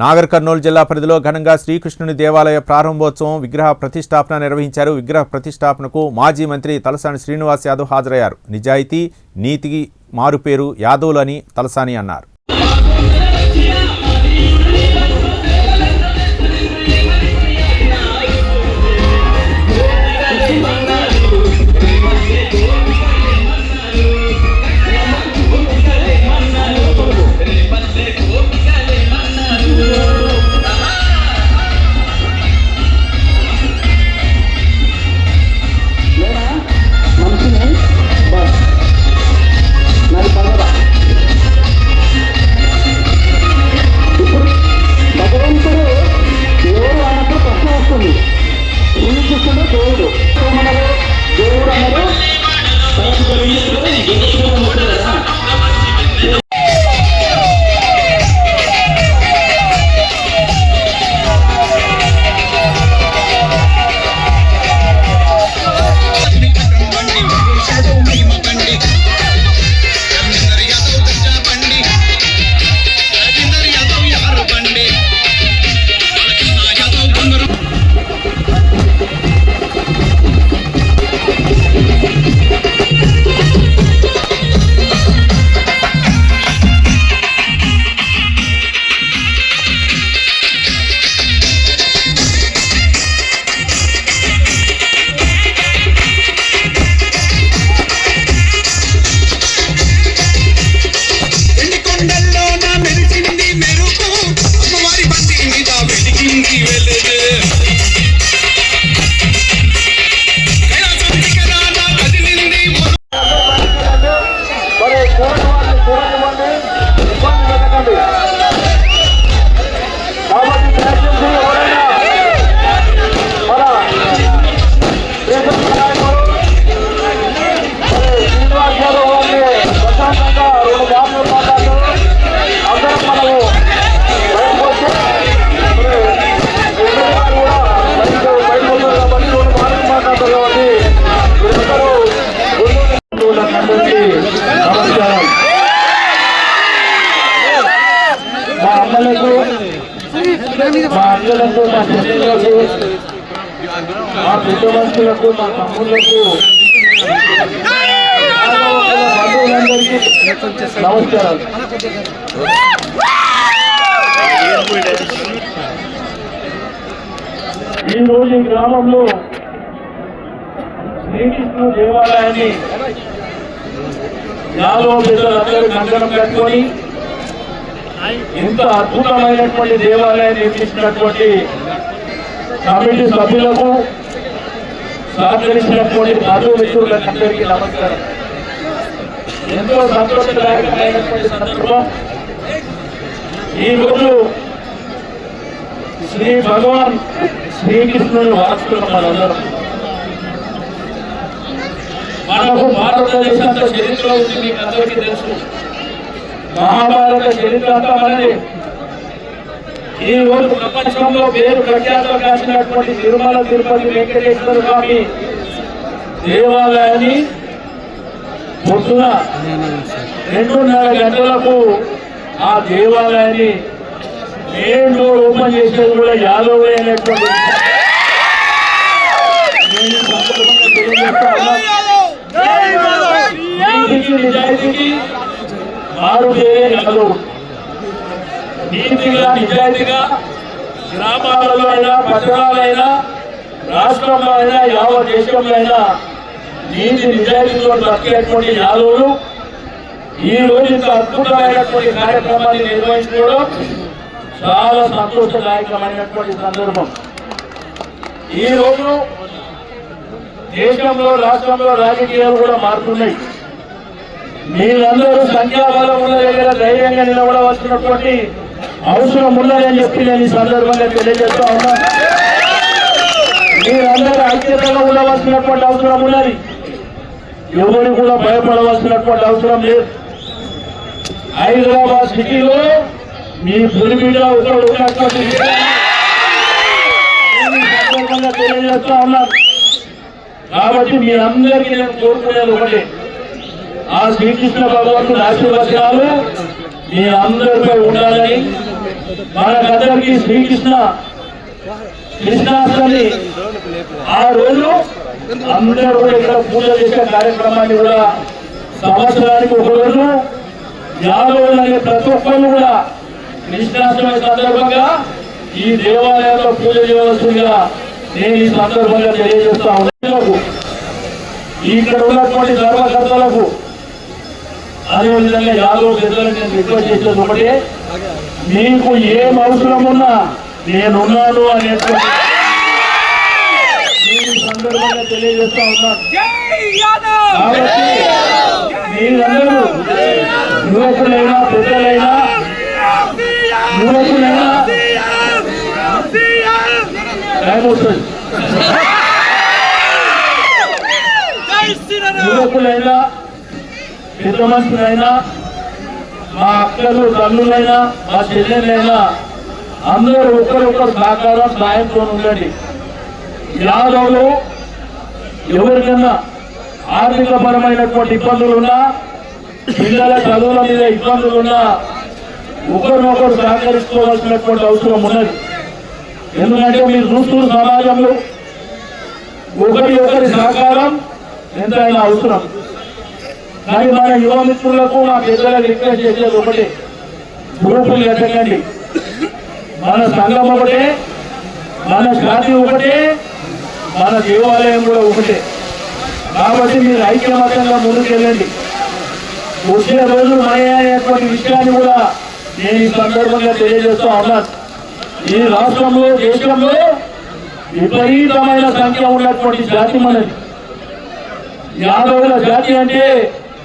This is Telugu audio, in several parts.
నాగర్ కర్నూలు జిల్లా పరిధిలో ఘనంగా శ్రీకృష్ణుని దేవాలయ ప్రారంభోత్సవం విగ్రహ ప్రతిష్టాపన నిర్వహించారు. విగ్రహ ప్రతిష్టాపనకు మాజీ మంత్రి తలసాని శ్రీనివాస్ యాదవ్ హాజరయ్యారు. నిజాయితీ నీతికి మారుపేరు యాదవ్లు అని తలసాని అన్నారు. మా అన్నలకు మా చెల్లెలకు మా పెద్ద మనుషులకు మా తమ్ముళ్లకు బంధువులందరికీ నమస్కారాలు. ఈరోజు ఈ గ్రామంలో శ్రీకృష్ణ దేవాలయాన్ని యాదవ పెద్దలందరూ కంకణం కట్టుకొని ఇంత అద్భుతమైనటువంటి దేవాలయాన్ని నిర్మించినటువంటి కమిటీ సభ్యులకు సహకరించినటువంటి బంధు మిత్రులందరికీ నమస్కారం. ఎంతో సంతోషదాయకమైనటువంటి సందర్భం. ఈరోజు శ్రీ భగవాన్ శ్రీకృష్ణుని వారసులు మనందరం. మనకు భారతదేశంలో చరిత్ర ఉంది, మీకు అందరికీ తెలుసు. మహాభారత చరిత్ర అంతా మనది. ఈ రోజు ప్రపంచంలో పేరు ప్రఖ్యాతం కాసినటువంటి తిరుమల తిరుపతి వెంకటేశ్వర స్వామి దేవాలయాన్ని పొద్దున 2:30 గంటలకు ఆ దేవాలయాన్ని మెయిన్ డోర్ ఓపెన్ చేసేది కూడా యాదవ్ అయినటువంటి నిజాయితీకి మారు పేరే యాదవ్. నీతిగా నిజాయితీగా గ్రామాలలో అయినా పట్టణాలైనా రాష్ట్రంలో అయినా యావత్ దేశంలో అయినా నీతి నిజాయితీతో బతికేటువంటి యాదవులు ఈ రోజు ఇంత అద్భుతమైనటువంటి కార్యక్రమాన్ని నిర్వహించుకోవడం చాలా సంతోషదాయకమైనటువంటి సందర్భం. ఈరోజు దేశంలో రాష్ట్రంలో రాజకీయాలు కూడా మారుతున్నాయి. మీరందరూ సంఖ్యాబలం ఉన్న దగ్గర ధైర్యంగా నిలబడవలసినటువంటి అవసరం ఉన్నదని చెప్పి నేను ఈ సందర్భంగా తెలియజేస్తా ఉన్నా. మీరందరూ ఐక్యతగా ఉండవలసినటువంటి అవసరం ఉన్నది. ఎవరు కూడా భయపడవలసినటువంటి అవసరం లేదు. హైదరాబాద్ సిటీలో మీ పులిబిడ్డ ఒకడు ఉన్నటువంటి సందర్భంగా తెలియజేస్తా ఉన్నాను. కాబట్టి మీ అందరికీ నేను కోరుకునేది ఒకటే, ఆ శ్రీకృష్ణ భగవంతుని ఆశీర్వచనాలు మీ అందరిపై ఉండాలని, మనకందరికీ కృష్ణాష్టమి ఆ రోజు అందరూ కూడా ఇక్కడ పూజ చేసే కార్యక్రమాన్ని కూడా సంవత్సరానికి ఒక రోజు యాదవులు అనే ప్రతి ఒక్కరు కూడా కృష్ణాష్టమి సందర్భంగా ఈ దేవాలయంలో పూజ చేయవలసిందిగా నేను ఈ సందర్భంగా తెలియజేస్తా ఉన్నాను. ఇక్కడ ఉన్నటువంటి ధర్మకర్తలకు అదేవిధంగా యాదవ్ పెద్దలకు నేను రిక్వెస్ట్ చేసేది ఒకటే, మీకు ఏం అవసరం ఉన్నా నేనున్నాను అనేటువంటి నేను ఈ సందర్భంగా తెలియజేస్తా ఉన్నాను. కాబట్టి మీరందరూ యువకులైనా పెద్దలైనా యువకులైనా పెద్ద మనుషులైనా మా అక్కలు తల్లులైనా మా చెల్లెలైనా అందరూ ఒకరొకరు సహకారం సాయంతో ఉండండి. యాదవులు ఎవరికన్నా ఆర్థిక పరమైనటువంటి ఇబ్బందులున్నా, పిల్లల చదువుల మీద ఇబ్బందులున్నా ఒకరినొకరు సహకరించుకోవాల్సినటువంటి అవసరం ఉన్నది. ఎందుకంటే మీరు చూస్తున్న సమాజంలో ఒకరి సహకారం ఎంతైనా అవసరం. కానీ మన యువ మిత్రులకు మా పెద్దలకు రిక్వెస్ట్ చేసేది ఒకటే, గ్రూపులు కట్టకండి. మన సంఘం ఒకటే, మన జాతి ఒకటే, మన దేవాలయం కూడా ఒకటే. కాబట్టి మీరు ఐక్యమత్యంగా ముందుకెళ్ళండి. వచ్చే రోజు అనేటువంటి విషయాన్ని కూడా నేను ఈ సందర్భంగా తెలియజేస్తూ ఉన్నాను. ఈ రాష్ట్రంలో దేశంలో విపరీతమైన సంఖ్య ఉన్నటువంటి జాతి మనది. యాదవుల జాతి అంటే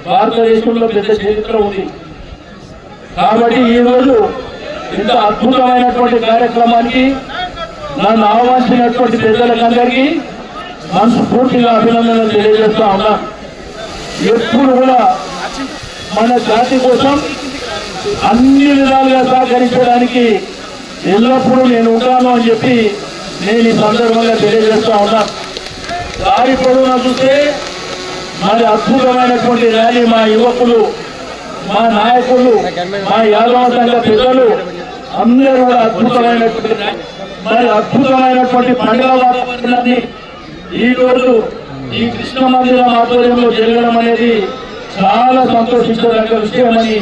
భారతదేశంలో పెద్ద చరిత్ర ఉంది. కాబట్టి ఈరోజు ఇంత అద్భుతమైనటువంటి కార్యక్రమానికి నన్ను ఆహ్వానించినటువంటి పెద్దలకందరికీ మనస్ఫూర్తిగా అభినందనలు తెలియజేస్తా ఉన్నా. ఎప్పుడు కూడా మన జాతి కోసం అన్ని విధాలుగా సహకరించడానికి ఎల్లప్పుడూ నేను ఉంటాను అని చెప్పి నేను ఈ సందర్భంగా తెలియజేస్తా ఉన్నా. దారి పొడవునా చూస్తే మరి అద్భుతమైనటువంటి ర్యాలీ మా యువకులు, మా నాయకులు, మా యాదవ సంఘ పెద్దలు అందరూ కూడా అద్భుతమైనటువంటి పండుగ వాతావరణాన్ని ఈ రోజు ఈ కృష్ణ మందిరం ఆధ్వర్యంలో జరగడం అనేది చాలా సంతోషించదగ్గ విషయమని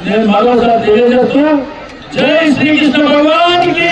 నేను మరోసారి తెలియజేస్తూ, జై శ్రీకృష్ణ భగవానికి.